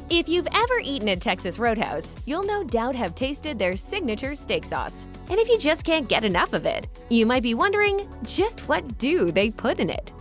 If you've ever eaten at Texas Roadhouse, you'll no doubt have tasted their signature steak sauce. And if you just can't get enough of it, you might be wondering, just what do they put in it?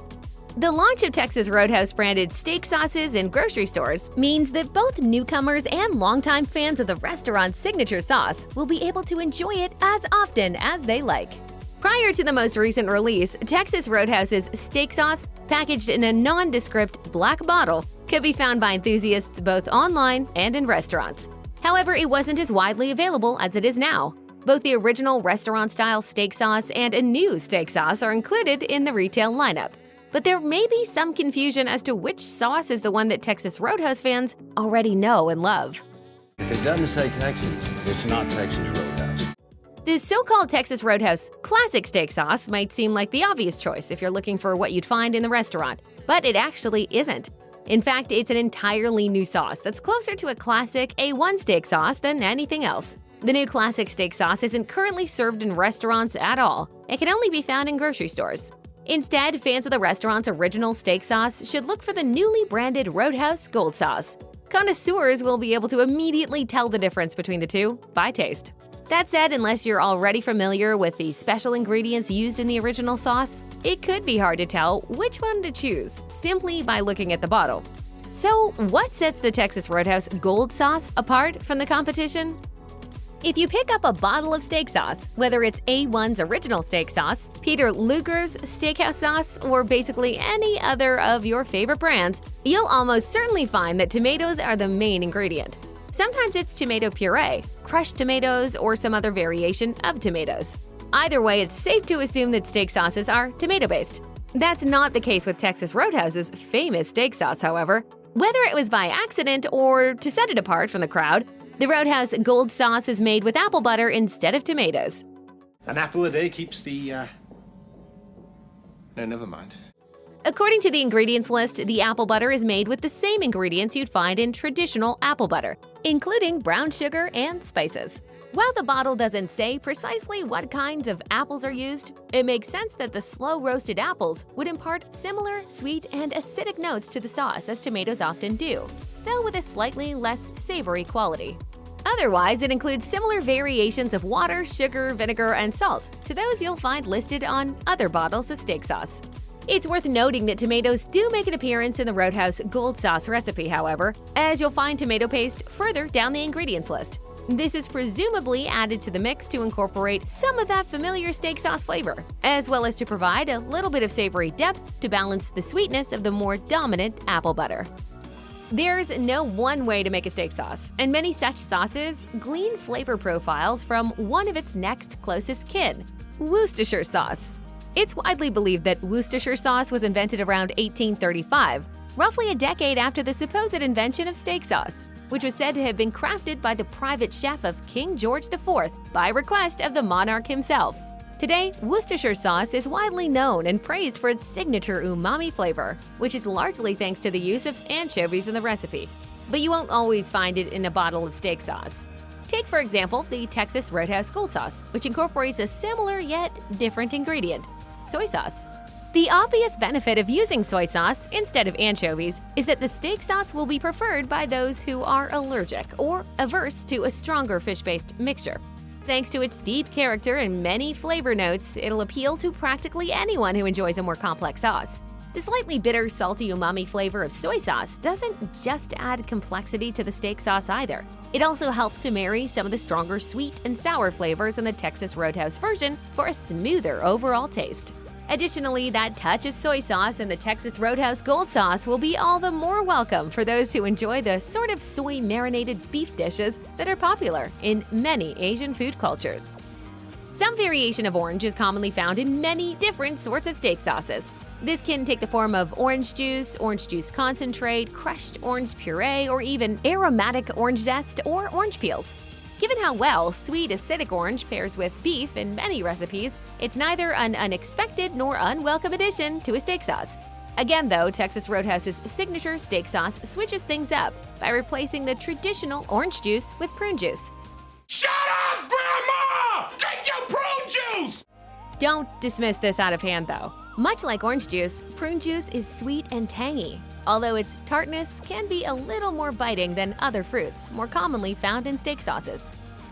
The launch of Texas Roadhouse branded steak sauces in grocery stores means that both newcomers and longtime fans of the restaurant's signature sauce will be able to enjoy it as often as they like. Prior to the most recent release, Texas Roadhouse's steak sauce, packaged in a nondescript black bottle, could be found by enthusiasts both online and in restaurants. However, it wasn't as widely available as it is now. Both the original restaurant-style steak sauce and a new steak sauce are included in the retail lineup. But there may be some confusion as to which sauce is the one that Texas Roadhouse fans already know and love. If it doesn't say Texas, it's not Texas Roadhouse. The so-called Texas Roadhouse classic steak sauce might seem like the obvious choice if you're looking for what you'd find in the restaurant, but it actually isn't. In fact, it's an entirely new sauce that's closer to a classic A1 steak sauce than anything else. The new classic steak sauce isn't currently served in restaurants at all. It can only be found in grocery stores. Instead, fans of the restaurant's original steak sauce should look for the newly branded Roadhouse Gold Sauce. Connoisseurs will be able to immediately tell the difference between the two by taste. That said, unless you're already familiar with the special ingredients used in the original sauce, it could be hard to tell which one to choose simply by looking at the bottle. So, what sets the Texas Roadhouse Gold Sauce apart from the competition? If you pick up a bottle of steak sauce, whether it's A1's original steak sauce, Peter Luger's Steakhouse sauce, or basically any other of your favorite brands, you'll almost certainly find that tomatoes are the main ingredient. Sometimes it's tomato puree, crushed tomatoes, or some other variation of tomatoes. Either way, it's safe to assume that steak sauces are tomato-based. That's not the case with Texas Roadhouse's famous steak sauce, however. Whether it was by accident or to set it apart from the crowd, the Roadhouse Gold Sauce is made with apple butter instead of tomatoes. An apple a day keeps the, No, never mind. According to the ingredients list, the apple butter is made with the same ingredients you'd find in traditional apple butter, including brown sugar and spices. While the bottle doesn't say precisely what kinds of apples are used, it makes sense that the slow-roasted apples would impart similar sweet and acidic notes to the sauce as tomatoes often do, though with a slightly less savory quality. Otherwise, it includes similar variations of water, sugar, vinegar, and salt to those you'll find listed on other bottles of steak sauce. It's worth noting that tomatoes do make an appearance in the Roadhouse Gold Sauce recipe, however, as you'll find tomato paste further down the ingredients list. This is presumably added to the mix to incorporate some of that familiar steak sauce flavor, as well as to provide a little bit of savory depth to balance the sweetness of the more dominant apple butter. There's no one way to make a steak sauce, and many such sauces glean flavor profiles from one of its next closest kin, Worcestershire sauce. It's widely believed that Worcestershire sauce was invented around 1835, roughly a decade after the supposed invention of steak sauce, which was said to have been crafted by the private chef of King George IV by request of the monarch himself. Today, Worcestershire sauce is widely known and praised for its signature umami flavor, which is largely thanks to the use of anchovies in the recipe. But you won't always find it in a bottle of steak sauce. Take, for example, the Texas Roadhouse Gold Sauce, which incorporates a similar yet different ingredient, soy sauce. The obvious benefit of using soy sauce instead of anchovies is that the steak sauce will be preferred by those who are allergic or averse to a stronger fish-based mixture. Thanks to its deep character and many flavor notes, it'll appeal to practically anyone who enjoys a more complex sauce. The slightly bitter, salty umami flavor of soy sauce doesn't just add complexity to the steak sauce either. It also helps to marry some of the stronger sweet and sour flavors in the Texas Roadhouse version for a smoother overall taste. Additionally, that touch of soy sauce in the Texas Roadhouse Gold Sauce will be all the more welcome for those who enjoy the sort of soy-marinated beef dishes that are popular in many Asian food cultures. Some variation of orange is commonly found in many different sorts of steak sauces. This can take the form of orange juice concentrate, crushed orange puree, or even aromatic orange zest or orange peels. Given how well sweet acidic orange pairs with beef in many recipes, it's neither an unexpected nor unwelcome addition to a steak sauce. Again though, Texas Roadhouse's signature steak sauce switches things up by replacing the traditional orange juice with prune juice. Shut up, Grandma! Drink your prune juice! Don't dismiss this out of hand though. Much like orange juice, prune juice is sweet and tangy, although its tartness can be a little more biting than other fruits, more commonly found in steak sauces.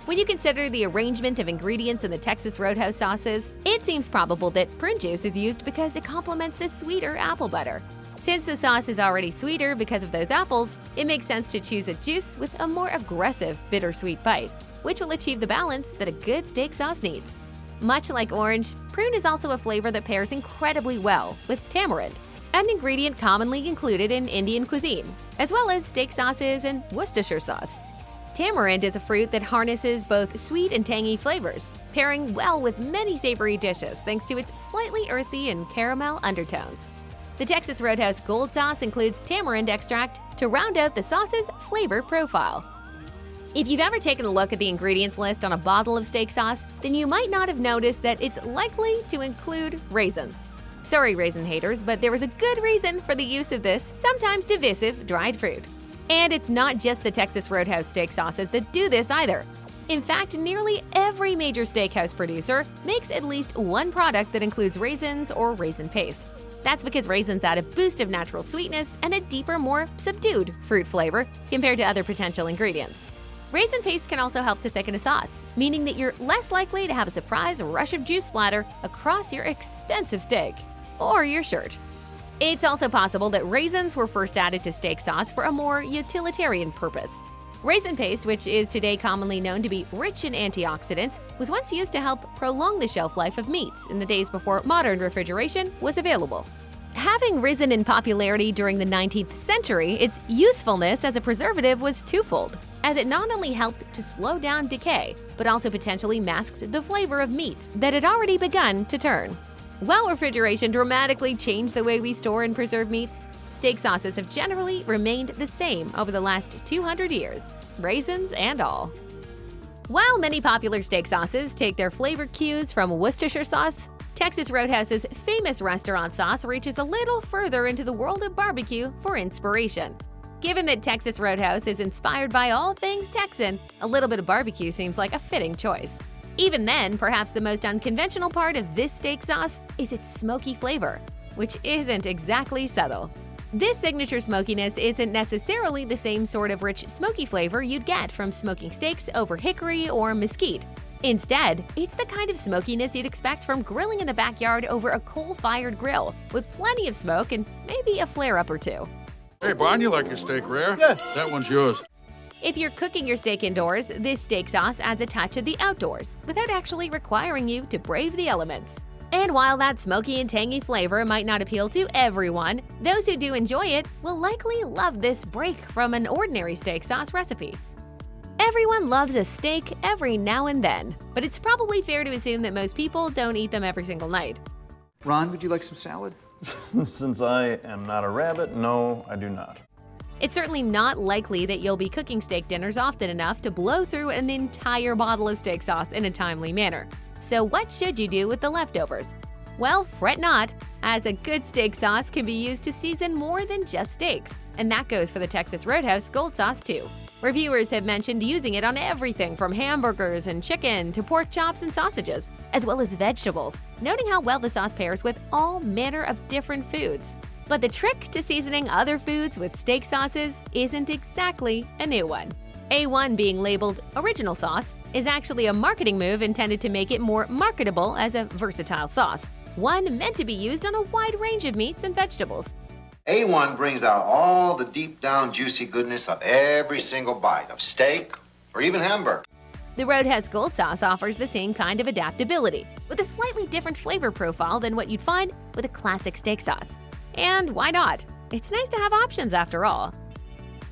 When you consider the arrangement of ingredients in the Texas Roadhouse sauces, it seems probable that prune juice is used because it complements the sweeter apple butter. Since the sauce is already sweeter because of those apples, it makes sense to choose a juice with a more aggressive bittersweet bite, which will achieve the balance that a good steak sauce needs. Much like orange, prune is also a flavor that pairs incredibly well with tamarind, an ingredient commonly included in Indian cuisine, as well as steak sauces and Worcestershire sauce. Tamarind is a fruit that harnesses both sweet and tangy flavors, pairing well with many savory dishes thanks to its slightly earthy and caramel undertones. The Texas Roadhouse Gold Sauce includes tamarind extract to round out the sauce's flavor profile. If you've ever taken a look at the ingredients list on a bottle of steak sauce, then you might not have noticed that it's likely to include raisins. Sorry, raisin haters, but there was a good reason for the use of this, sometimes divisive, dried fruit. And it's not just the Texas Roadhouse steak sauces that do this either. In fact, nearly every major steakhouse producer makes at least one product that includes raisins or raisin paste. That's because raisins add a boost of natural sweetness and a deeper, more subdued fruit flavor compared to other potential ingredients. Raisin paste can also help to thicken a sauce, meaning that you're less likely to have a surprise rush of juice splatter across your expensive steak or your shirt. It's also possible that raisins were first added to steak sauce for a more utilitarian purpose. Raisin paste, which is today commonly known to be rich in antioxidants, was once used to help prolong the shelf life of meats in the days before modern refrigeration was available. Having risen in popularity during the 19th century, its usefulness as a preservative was twofold, as it not only helped to slow down decay, but also potentially masked the flavor of meats that had already begun to turn. While refrigeration dramatically changed the way we store and preserve meats, steak sauces have generally remained the same over the last 200 years, raisins and all. While many popular steak sauces take their flavor cues from Worcestershire sauce, Texas Roadhouse's famous restaurant sauce reaches a little further into the world of barbecue for inspiration. Given that Texas Roadhouse is inspired by all things Texan, a little bit of barbecue seems like a fitting choice. Even then, perhaps the most unconventional part of this steak sauce is its smoky flavor, which isn't exactly subtle. This signature smokiness isn't necessarily the same sort of rich smoky flavor you'd get from smoking steaks over hickory or mesquite. Instead, it's the kind of smokiness you'd expect from grilling in the backyard over a coal-fired grill, with plenty of smoke and maybe a flare-up or two. Hey, Brian, you like your steak rare? Yeah. That one's yours. If you're cooking your steak indoors, this steak sauce adds a touch of the outdoors, without actually requiring you to brave the elements. And while that smoky and tangy flavor might not appeal to everyone, those who do enjoy it will likely love this break from an ordinary steak sauce recipe. Everyone loves a steak every now and then, but it's probably fair to assume that most people don't eat them every single night. Ron, would you like some salad? Since I am not a rabbit, no, I do not. It's certainly not likely that you'll be cooking steak dinners often enough to blow through an entire bottle of steak sauce in a timely manner. So what should you do with the leftovers? Well, fret not, as a good steak sauce can be used to season more than just steaks. And that goes for the Texas Roadhouse Gold Sauce too. Reviewers have mentioned using it on everything from hamburgers and chicken to pork chops and sausages, as well as vegetables, noting how well the sauce pairs with all manner of different foods. But the trick to seasoning other foods with steak sauces isn't exactly a new one. A1 being labeled original sauce is actually a marketing move intended to make it more marketable as a versatile sauce, one meant to be used on a wide range of meats and vegetables. A1 brings out all the deep down juicy goodness of every single bite of steak or even hamburger. The Roadhouse Gold Sauce offers the same kind of adaptability, with a slightly different flavor profile than what you'd find with a classic steak sauce. And why not? It's nice to have options after all.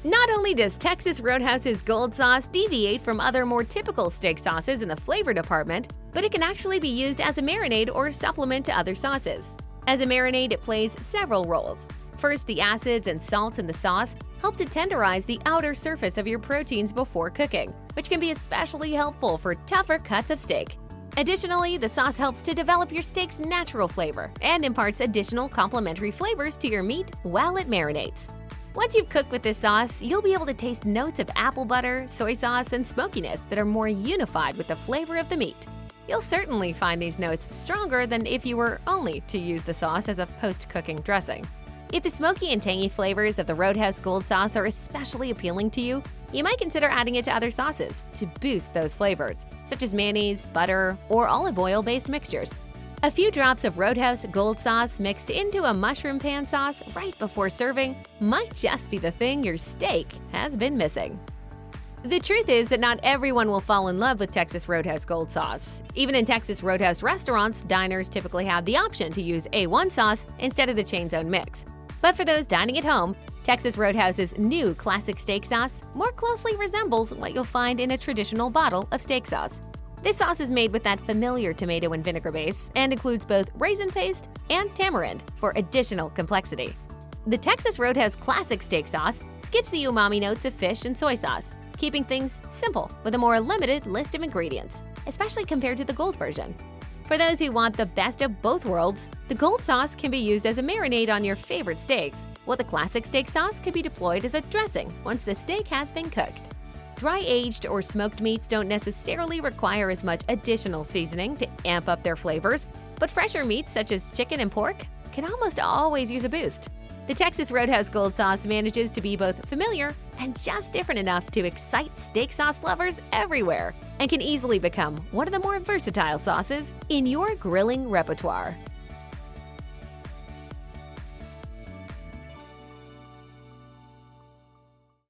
Not only does Texas Roadhouse's Gold Sauce deviate from other more typical steak sauces in the flavor department, but it can actually be used as a marinade or supplement to other sauces. As a marinade, it plays several roles. First, the acids and salts in the sauce help to tenderize the outer surface of your proteins before cooking, which can be especially helpful for tougher cuts of steak. Additionally, the sauce helps to develop your steak's natural flavor and imparts additional complementary flavors to your meat while it marinates. Once you've cooked with this sauce, you'll be able to taste notes of apple butter, soy sauce, and smokiness that are more unified with the flavor of the meat. you'll certainly find these notes stronger than if you were only to use the sauce as a post-cooking dressing. If the smoky and tangy flavors of the Roadhouse Gold Sauce are especially appealing to you, you might consider adding it to other sauces to boost those flavors, such as mayonnaise, butter, or olive oil-based mixtures. A few drops of Roadhouse Gold Sauce mixed into a mushroom pan sauce right before serving might just be the thing your steak has been missing. The truth is that not everyone will fall in love with Texas Roadhouse Gold Sauce. Even in Texas Roadhouse restaurants, diners typically have the option to use A1 sauce instead of the chain's own mix. But for those dining at home, Texas Roadhouse's new classic steak sauce more closely resembles what you'll find in a traditional bottle of steak sauce. This sauce is made with that familiar tomato and vinegar base and includes both raisin paste and tamarind for additional complexity. The Texas Roadhouse classic steak sauce skips the umami notes of fish and soy sauce, keeping things simple with a more limited list of ingredients, especially compared to the gold version. For those who want the best of both worlds, the gold sauce can be used as a marinade on your favorite steaks, while the classic steak sauce could be deployed as a dressing once the steak has been cooked. Dry-aged or smoked meats don't necessarily require as much additional seasoning to amp up their flavors, but fresher meats such as chicken and pork can almost always use a boost. The Texas Roadhouse Gold Sauce manages to be both familiar and just different enough to excite steak sauce lovers everywhere, and can easily become one of the more versatile sauces in your grilling repertoire.